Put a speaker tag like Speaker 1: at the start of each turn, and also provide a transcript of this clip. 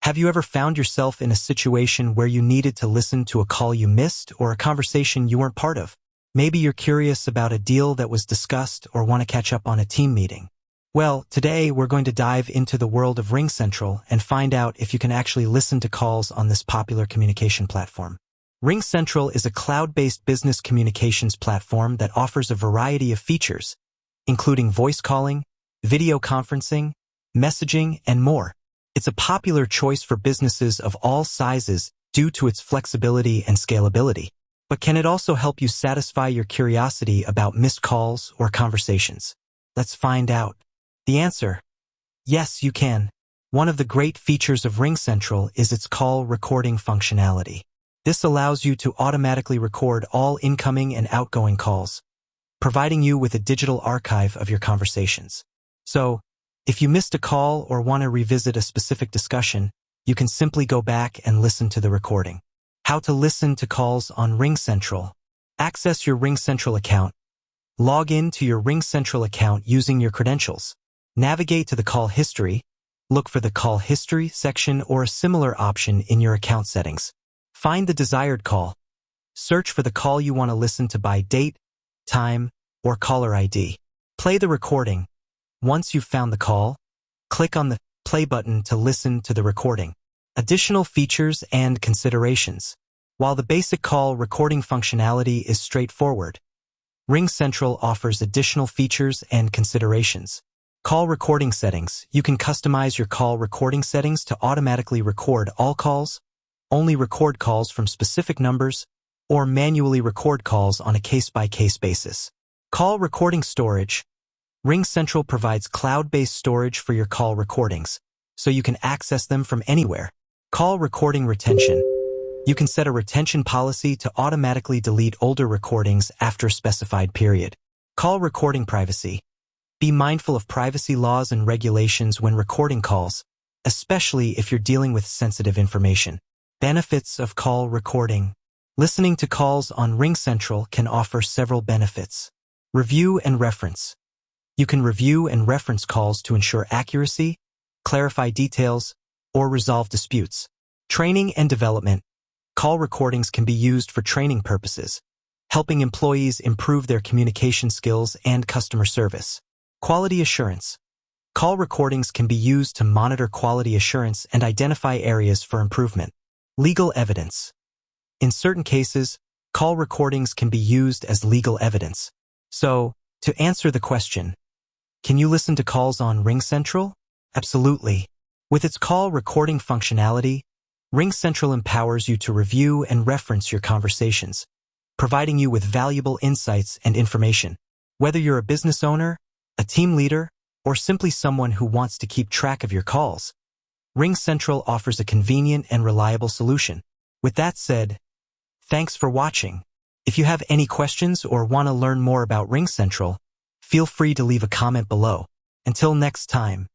Speaker 1: Have you ever found yourself in a situation where you needed to listen to a call you missed or a conversation you weren't part of? Maybe you're curious about a deal that was discussed or want to catch up on a team meeting. Well, today we're going to dive into the world of RingCentral and find out if you can actually listen to calls on this popular communication platform. RingCentral is a cloud-based business communications platform that offers a variety of features, including voice calling, video conferencing, messaging, and more. It's a popular choice for businesses of all sizes due to its flexibility and scalability. But can it also help you satisfy your curiosity about missed calls or conversations? Let's find out. The answer: yes, you can. One of the great features of RingCentral is its call recording functionality. This allows you to automatically record all incoming and outgoing calls, providing you with a digital archive of your conversations. So, if you missed a call or want to revisit a specific discussion, you can simply go back and listen to the recording. How to listen to calls on RingCentral. Access your RingCentral account. Log in to your RingCentral account using your credentials. Navigate to the call history. Look for the call history section or a similar option in your account settings. Find the desired call. Search for the call you want to listen to by date, time, or caller ID. Play the recording. Once you've found the call, click on the play button to listen to the recording. Additional features and considerations. While the basic call recording functionality is straightforward, RingCentral offers additional features and considerations. Call recording settings. You can customize your call recording settings to automatically record all calls, only record calls from specific numbers, or manually record calls on a case-by-case basis. Call recording storage. RingCentral provides cloud-based storage for your call recordings, so you can access them from anywhere. Call recording retention. You can set a retention policy to automatically delete older recordings after a specified period. Call recording privacy. Be mindful of privacy laws and regulations when recording calls, especially if you're dealing with sensitive information. Benefits of call recording. Listening to calls on RingCentral can offer several benefits. Review and reference. You can review and reference calls to ensure accuracy, clarify details, or resolve disputes. Training and development. Call recordings can be used for training purposes, helping employees improve their communication skills and customer service. Quality assurance. Call recordings can be used to monitor quality assurance and identify areas for improvement. Legal evidence. In certain cases, call recordings can be used as legal evidence. So, to answer the question, can you listen to calls on RingCentral? Absolutely. With its call recording functionality, RingCentral empowers you to review and reference your conversations, providing you with valuable insights and information. Whether you're a business owner, a team leader, or simply someone who wants to keep track of your calls, RingCentral offers a convenient and reliable solution. With that said, thanks for watching. If you have any questions or want to learn more about RingCentral, feel free to leave a comment below. Until next time.